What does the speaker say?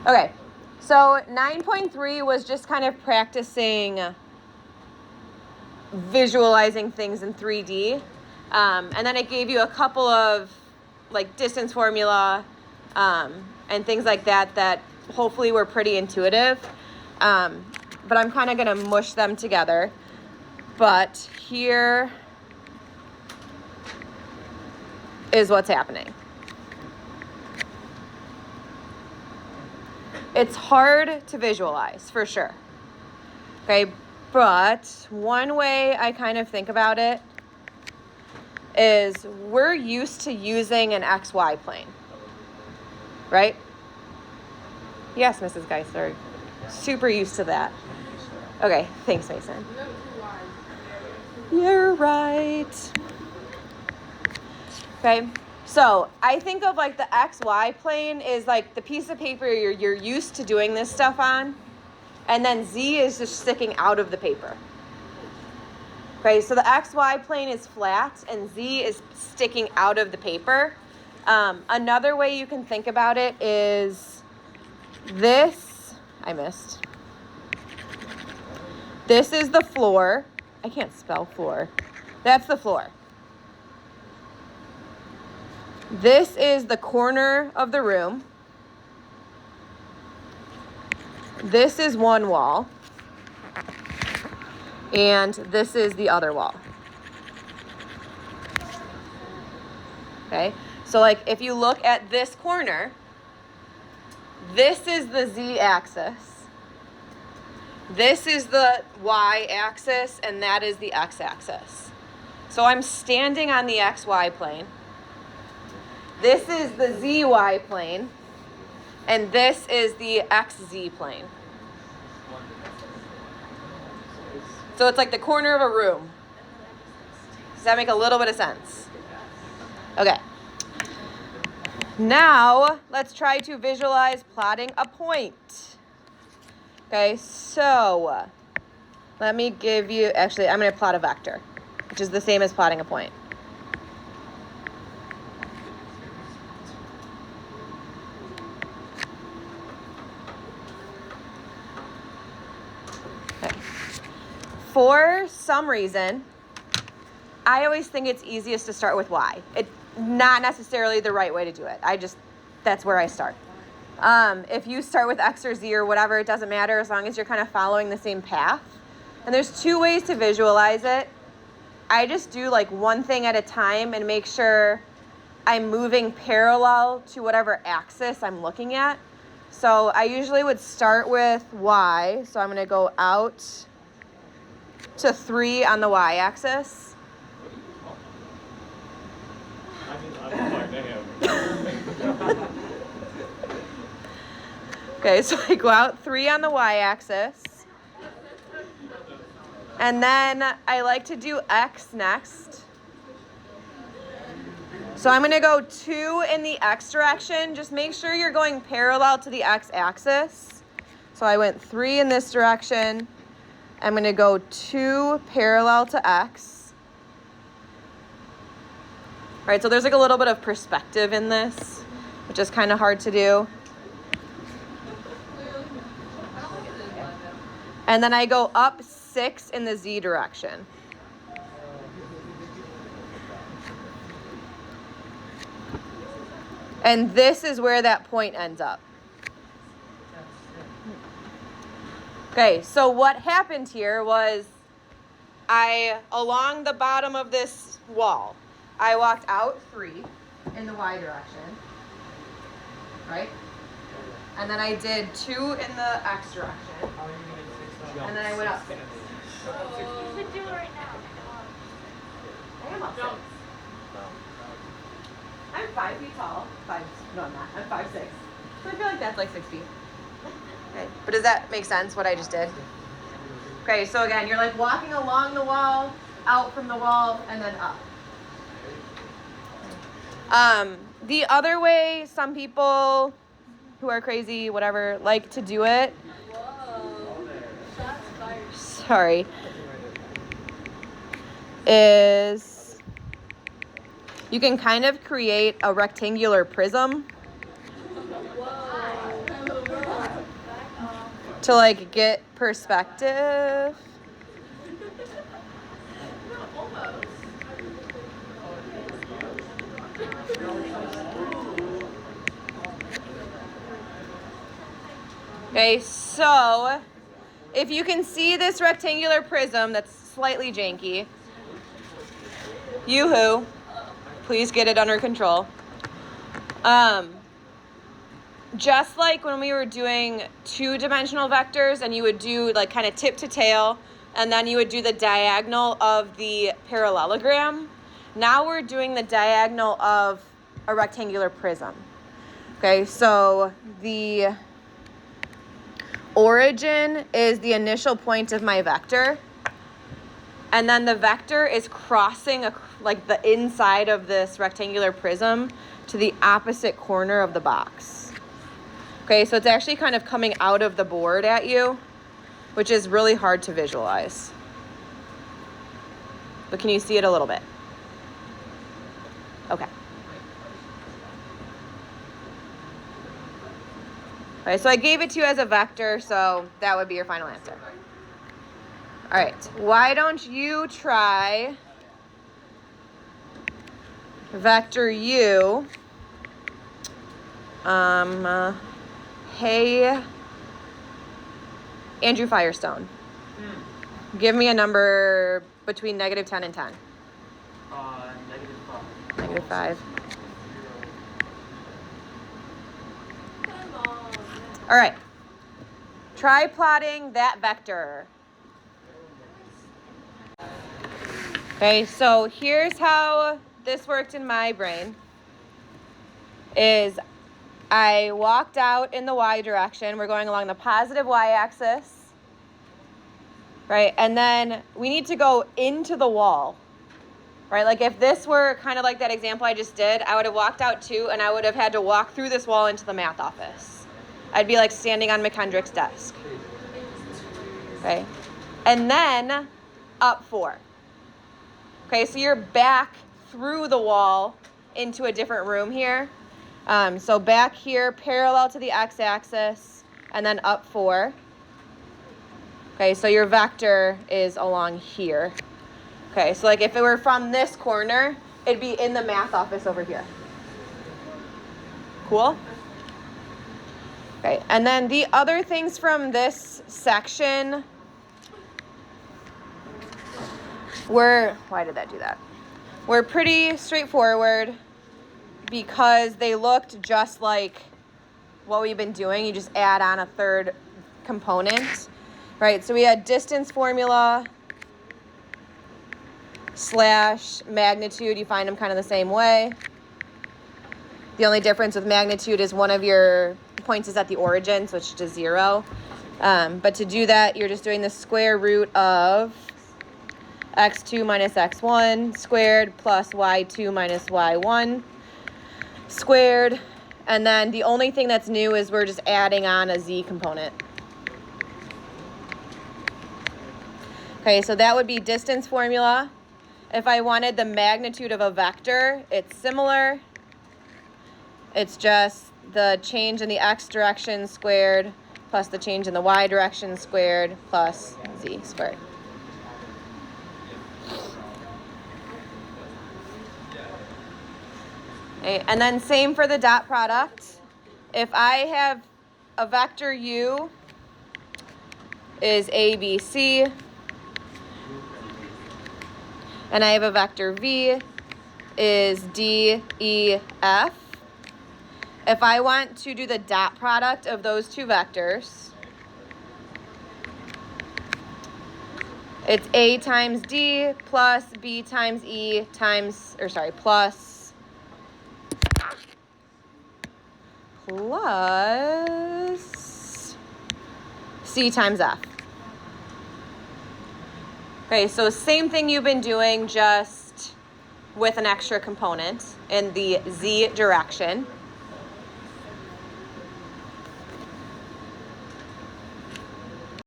Okay, so 9.3 was just kind of practicing visualizing things in 3D. And then it gave you a couple of like distance formula and things like that hopefully were pretty intuitive. But I'm kind of going to mush them together. But here is what's happening. It's hard to visualize, for sure. Okay, but one way I kind of think about it is we're used to using an XY plane, right? Yes, Mrs. Geisler, super used to that. Okay, thanks, Mason. You're right. Okay, so I think of like the XY plane is like the piece of paper you're used to doing this stuff on, and then Z is just sticking out of the paper. Okay, so the XY plane is flat and Z is sticking out of the paper. Another way you can think about it is this, I missed. This is the floor. I can't spell floor. That's the floor. This is the corner of the room. This is one wall. And this is the other wall. Okay, so like if you look at this corner, this is the Z-axis. This is the Y-axis, and that is the X-axis. So I'm standing on the XY plane. This is the ZY plane, and this is the XZ plane. So it's like the corner of a room. Does that make a little bit of sense? Okay. Now, let's try to visualize plotting a point. Okay, so let me give you, actually, I'm going to plot a vector, which is the same as plotting a point. Okay. For some reason, I always think it's easiest to start with Y. It's not necessarily the right way to do it. That's where I start. If you start with X or Z or whatever, it doesn't matter as long as you're kind of following the same path. And there's two ways to visualize it. I just do like one thing at a time and make sure I'm moving parallel to whatever axis I'm looking at. So I usually would start with Y. So I'm going to go out to 3 on the Y-axis. Okay, so I go out 3 on the Y-axis. And then I like to do X next. So I'm going to go 2 in the X direction. Just make sure you're going parallel to the X axis. So I went 3 in this direction. I'm going to go 2 parallel to X. All right, so there's like a little bit of perspective in this, which is kind of hard to do. And then I go up 6 in the Z direction. And this is where that point ends up. Okay, so what happened here was along the bottom of this wall, I walked out 3 in the Y direction, right? And then I did 2 in the X direction. And then I went up 6. You could do it right now. I am up 6. I'm 5 feet tall. No, I'm not. I'm 5'6". So I feel like that's like 6 feet. Okay. But does that make sense, what I just did? Okay, so again, you're like walking along the wall, out from the wall, and then up. The other way some people who are crazy, whatever, like to do it. Whoa. Shots fired. Sorry. Is you can kind of create a rectangular prism. Whoa. to like get perspective. Okay, so if you can see this rectangular prism that's slightly janky, yoo-hoo, please get it under control. Just like when we were doing two-dimensional vectors and you would do like kind of tip to tail and then you would do the diagonal of the parallelogram, now we're doing the diagonal of a rectangular prism. Okay, so the origin is the initial point of my vector, and then the vector is crossing like the inside of this rectangular prism to the opposite corner of the box. Okay, so it's actually kind of coming out of the board at you, which is really hard to visualize. But can you see it a little bit? Okay. Okay, so I gave it to you as a vector, so that would be your final answer. All right, why don't you try vector u, hey, Andrew Firestone. Give me a number between -10 and 10. -5. -5. All right. Try plotting that vector. Okay, so here's how this worked in my brain. Is I walked out in the y direction. We're going along the positive y-axis, right? And then we need to go into the wall, right? Like if this were kind of like that example I just did, I would have walked out too, and I would have had to walk through this wall into the math office. I'd be like standing on McKendrick's desk, okay? And then up 4. Okay, so you're back through the wall into a different room here. So back here, parallel to the x-axis, and then up 4. Okay, so your vector is along here. Okay, so like if it were from this corner, it'd be in the math office over here. Cool? Okay, and then the other things from this section were, why did that do that? Were pretty straightforward because they looked just like what we've been doing. You just add on a third component, right? So we had distance formula / magnitude. You find them kind of the same way. The only difference with magnitude is one of your points is at the origin, so it's just 0. But to do that, you're just doing the square root of x2 minus x1 squared plus y2 minus y1 squared. And then the only thing that's new is we're just adding on a z component. Okay, so that would be distance formula. If I wanted the magnitude of a vector, it's similar. It's just the change in the x direction squared plus the change in the y direction squared plus z squared. Okay, and then same for the dot product. If I have a vector u is a, b, c, and I have a vector v is d, e, f. If I want to do the dot product of those two vectors, it's a times d plus b times e times, plus c times f. Okay, so same thing you've been doing, just with an extra component in the z direction.